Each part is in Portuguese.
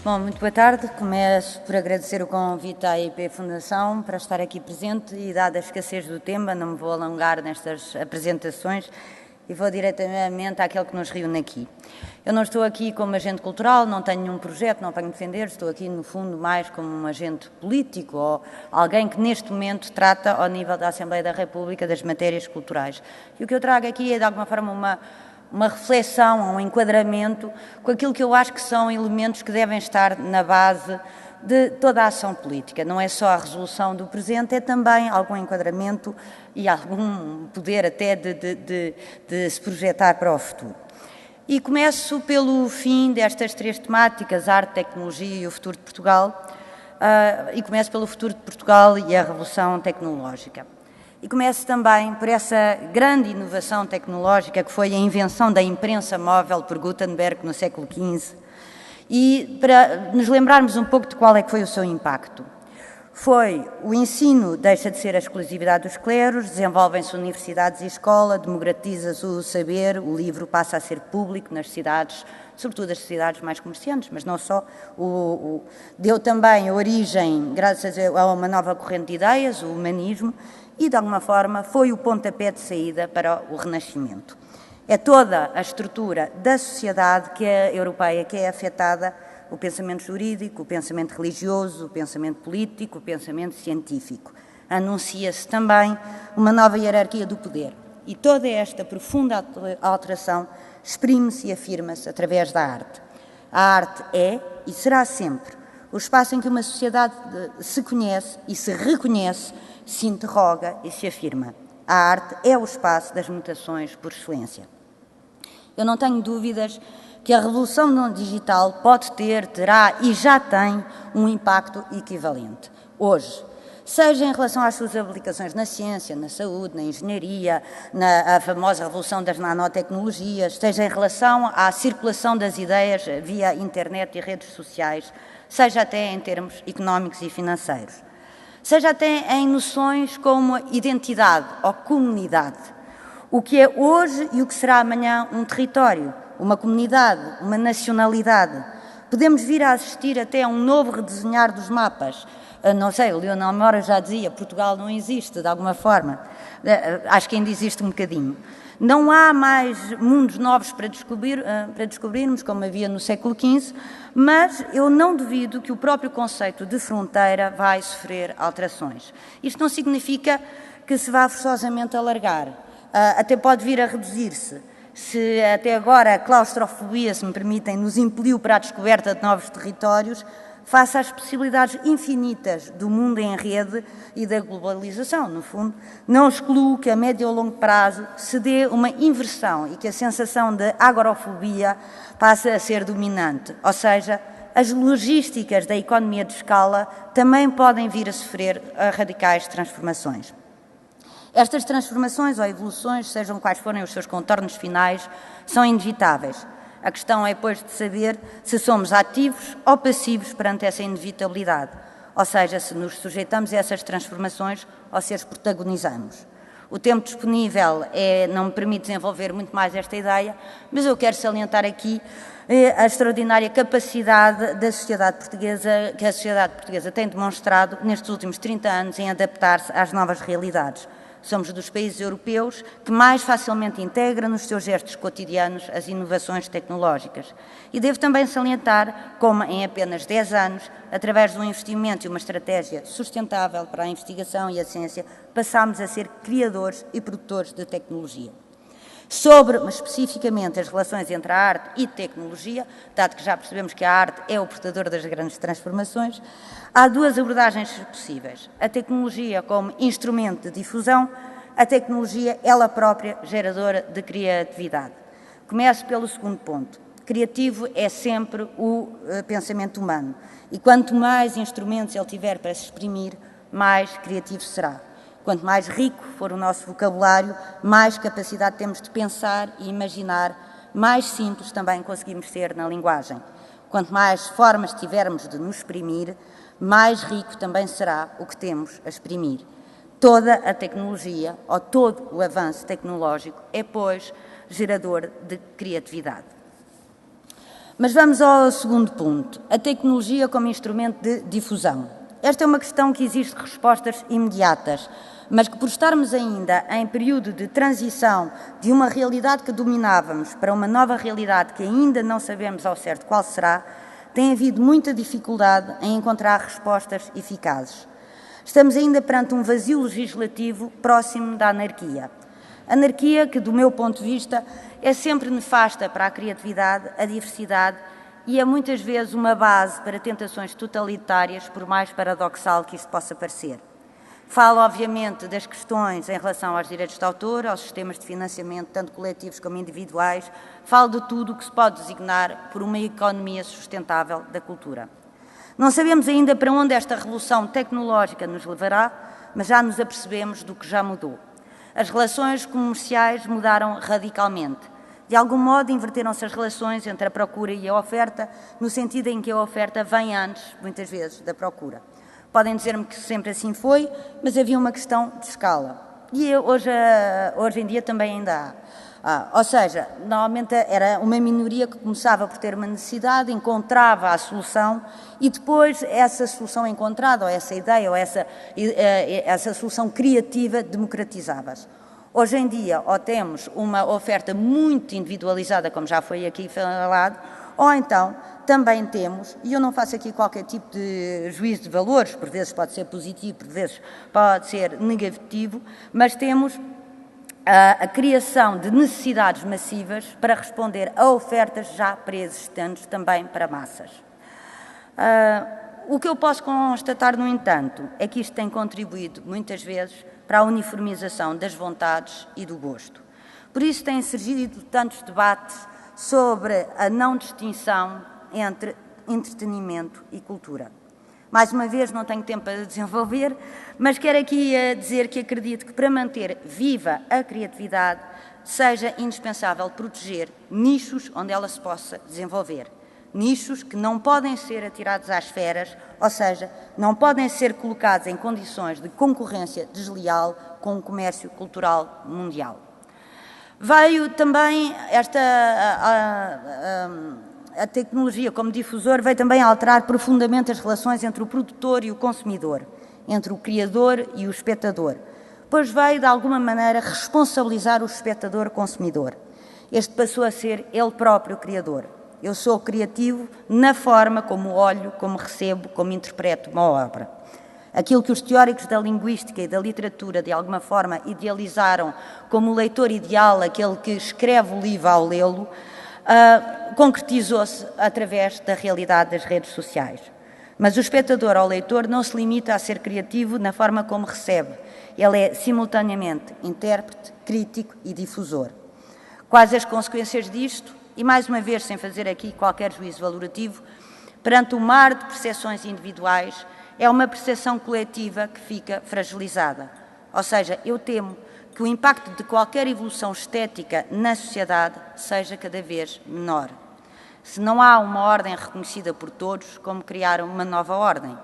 Bom, muito boa tarde. Começo por agradecer o convite à IP Fundação para estar aqui presente e, dada a escassez do tema, não me vou alongar nestas apresentações e vou diretamente àquele que nos reúne aqui. Eu não estou aqui como agente cultural, não tenho nenhum projeto, não venho defender, estou aqui, no fundo, mais como um agente político ou alguém que, neste momento, trata, ao nível da Assembleia da República, das matérias culturais. E o que eu trago aqui é, de alguma forma, uma reflexão, um enquadramento com aquilo que eu acho que são elementos que devem estar na base de toda a ação política. Não é só a resolução do presente, é também algum enquadramento e algum poder até de se projetar para o futuro. E começo pelo fim destas três temáticas, arte, tecnologia e o futuro de Portugal, e começo pelo futuro de Portugal e a revolução tecnológica. E começo também por essa grande inovação tecnológica que foi a invenção da imprensa móvel por Gutenberg no século XV e para nos lembrarmos um pouco de qual é que foi o seu impacto. Foi o ensino deixa de ser a exclusividade dos cleros, desenvolvem-se universidades e escola, democratiza-se o saber, o livro passa a ser público nas cidades, sobretudo as cidades mais comerciantes, mas não só. Deu também origem, graças a uma nova corrente de ideias, o humanismo, e, de alguma forma, foi o pontapé de saída para o Renascimento. É toda a estrutura da sociedade que é europeia que é afetada, o pensamento jurídico, o pensamento religioso, o pensamento político, o pensamento científico. Anuncia-se também uma nova hierarquia do poder. E toda esta profunda alteração exprime-se e afirma-se através da arte. A arte é e será sempre o espaço em que uma sociedade se conhece e se reconhece, se interroga e se afirma. A arte é o espaço das mutações por excelência. Eu não tenho dúvidas que a revolução digital pode ter, terá e já tem um impacto equivalente. Hoje, seja em relação às suas aplicações na ciência, na saúde, na engenharia, na famosa revolução das nanotecnologias, seja em relação à circulação das ideias via internet e redes sociais, seja até em termos económicos e financeiros, seja até em noções como identidade ou comunidade, o que é hoje e o que será amanhã um território, uma comunidade, uma nacionalidade. Podemos vir a assistir até a um novo redesenhar dos mapas. Não sei, o Leonel Moura já dizia, Portugal não existe, de alguma forma. Acho que ainda existe um bocadinho. Não há mais mundos novos para descobrirmos, como havia no século XV, mas eu não duvido que o próprio conceito de fronteira vai sofrer alterações. Isto não significa que se vá forçosamente alargar, até pode vir a reduzir-se. Se até agora a claustrofobia, se me permitem, nos impeliu para a descoberta de novos territórios, face às possibilidades infinitas do mundo em rede e da globalização, no fundo, não excluo que a médio ou longo prazo se dê uma inversão e que a sensação de agorafobia passe a ser dominante, ou seja, as logísticas da economia de escala também podem vir a sofrer radicais transformações. Estas transformações ou evoluções, sejam quais forem os seus contornos finais, são inevitáveis. A questão é, pois, de saber se somos ativos ou passivos perante essa inevitabilidade, ou seja, se nos sujeitamos a essas transformações ou se as protagonizamos. O tempo disponível não me permite desenvolver muito mais esta ideia, mas eu quero salientar aqui a extraordinária capacidade da sociedade portuguesa, que a sociedade portuguesa tem demonstrado nestes últimos 30 anos em adaptar-se às novas realidades. Somos dos países europeus que mais facilmente integra nos seus gestos cotidianos as inovações tecnológicas. E devo também salientar como, em apenas 10 anos, através de um investimento e uma estratégia sustentável para a investigação e a ciência, passámos a ser criadores e produtores de tecnologia. Sobre, mas especificamente, as relações entre a arte e tecnologia, dado que já percebemos que a arte é o portador das grandes transformações, há duas abordagens possíveis. A tecnologia como instrumento de difusão, a tecnologia ela própria geradora de criatividade. Começo pelo segundo ponto. Criativo é sempre o pensamento humano e quanto mais instrumentos ele tiver para se exprimir, mais criativo será. Quanto mais rico for o nosso vocabulário, mais capacidade temos de pensar e imaginar, mais simples também conseguimos ser na linguagem. Quanto mais formas tivermos de nos exprimir, mais rico também será o que temos a exprimir. Toda a tecnologia, ou todo o avanço tecnológico, é, pois, gerador de criatividade. Mas vamos ao segundo ponto, a tecnologia como instrumento de difusão. Esta é uma questão que exige respostas imediatas, mas que por estarmos ainda em período de transição de uma realidade que dominávamos para uma nova realidade que ainda não sabemos ao certo qual será, tem havido muita dificuldade em encontrar respostas eficazes. Estamos ainda perante um vazio legislativo próximo da anarquia. Anarquia que, do meu ponto de vista, é sempre nefasta para a criatividade, a diversidade e é muitas vezes uma base para tentações totalitárias, por mais paradoxal que isto possa parecer. Falo, obviamente, das questões em relação aos direitos de autor, aos sistemas de financiamento, tanto coletivos como individuais. Falo de tudo o que se pode designar por uma economia sustentável da cultura. Não sabemos ainda para onde esta revolução tecnológica nos levará, mas já nos apercebemos do que já mudou. As relações comerciais mudaram radicalmente. De algum modo, inverteram-se as relações entre a procura e a oferta, no sentido em que a oferta vem antes, muitas vezes, da procura. Podem dizer-me que sempre assim foi, mas havia uma questão de escala. E hoje em dia também ainda há. Ou seja, normalmente era uma minoria que começava por ter uma necessidade, encontrava a solução e depois essa solução encontrada, ou essa ideia, ou essa solução criativa democratizava-se. Hoje em dia, ou temos uma oferta muito individualizada, como já foi aqui falado, ou então também temos, e eu não faço aqui qualquer tipo de juízo de valores, por vezes pode ser positivo, por vezes pode ser negativo, mas temos a criação de necessidades massivas para responder a ofertas já pré-existentes também para massas. O que eu posso constatar, no entanto, é que isto tem contribuído muitas vezes para a uniformização das vontades e do gosto. Por isso têm surgido tantos debates sobre a não distinção entre entretenimento e cultura. Mais uma vez, não tenho tempo para desenvolver, mas quero aqui dizer que acredito que para manter viva a criatividade seja indispensável proteger nichos onde ela se possa desenvolver. Nichos que não podem ser atirados às feras, ou seja, não podem ser colocados em condições de concorrência desleal com o comércio cultural mundial. Veio também a tecnologia como difusor veio também alterar profundamente as relações entre o produtor e o consumidor, entre o criador e o espectador, pois veio de alguma maneira responsabilizar o espectador consumidor. Este passou a ser ele próprio criador. Eu sou criativo na forma como olho, como recebo, como interpreto uma obra. Aquilo que os teóricos da linguística e da literatura, de alguma forma, idealizaram como o leitor ideal, aquele que escreve o livro ao lê-lo, concretizou-se através da realidade das redes sociais. Mas o espectador ou leitor não se limita a ser criativo na forma como recebe. Ele é, simultaneamente, intérprete, crítico e difusor. Quais as consequências disto? E, mais uma vez, sem fazer aqui qualquer juízo valorativo, perante o mar de percepções individuais, é uma percepção coletiva que fica fragilizada. Ou seja, eu temo que o impacto de qualquer evolução estética na sociedade seja cada vez menor. Se não há uma ordem reconhecida por todos, como criar uma nova ordem?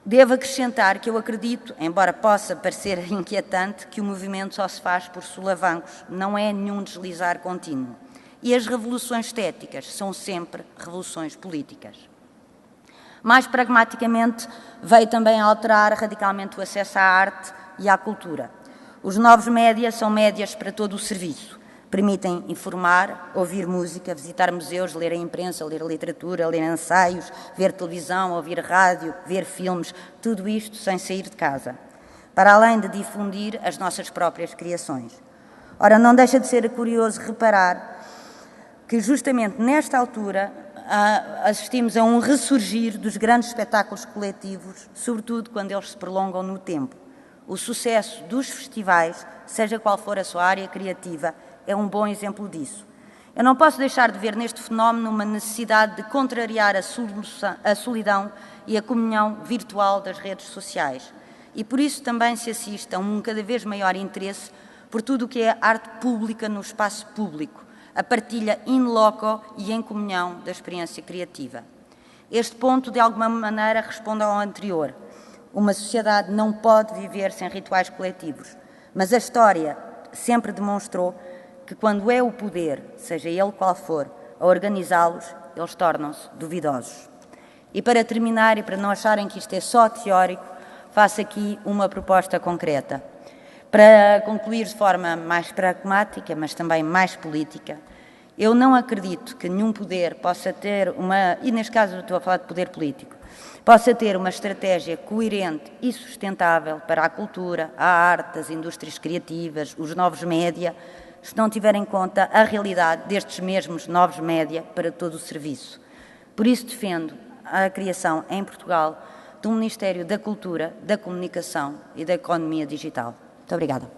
Devo acrescentar que eu acredito, embora possa parecer inquietante, que o movimento só se faz por solavancos, não é nenhum deslizar contínuo. E as revoluções estéticas são sempre revoluções políticas. Mais pragmaticamente, veio também alterar radicalmente o acesso à arte e à cultura. Os novos médias são médias para todo o serviço. Permitem informar, ouvir música, visitar museus, ler a imprensa, ler a literatura, ler ensaios, ver televisão, ouvir rádio, ver filmes, tudo isto sem sair de casa, para além de difundir as nossas próprias criações. Ora, não deixa de ser curioso reparar que justamente nesta altura assistimos a um ressurgir dos grandes espetáculos coletivos, sobretudo quando eles se prolongam no tempo. O sucesso dos festivais, seja qual for a sua área criativa, é um bom exemplo disso. Eu não posso deixar de ver neste fenómeno uma necessidade de contrariar a solidão e a comunhão virtual das redes sociais. E por isso também se assiste a um cada vez maior interesse por tudo o que é arte pública no espaço público, a partilha in loco e em comunhão da experiência criativa. Este ponto, de alguma maneira, responde ao anterior. Uma sociedade não pode viver sem rituais coletivos, mas a história sempre demonstrou que quando é o poder, seja ele qual for, a organizá-los, eles tornam-se duvidosos. E para terminar, e para não acharem que isto é só teórico, faço aqui uma proposta concreta. Para concluir de forma mais pragmática, mas também mais política, eu não acredito que nenhum poder possa ter uma, e neste caso estou a falar de poder político, possa ter uma estratégia coerente e sustentável para a cultura, a arte, as indústrias criativas, os novos média, se não tiver em conta a realidade destes mesmos novos média para todo o serviço. Por isso defendo a criação em Portugal do Ministério da Cultura, da Comunicação e da Economia Digital. Muito obrigada.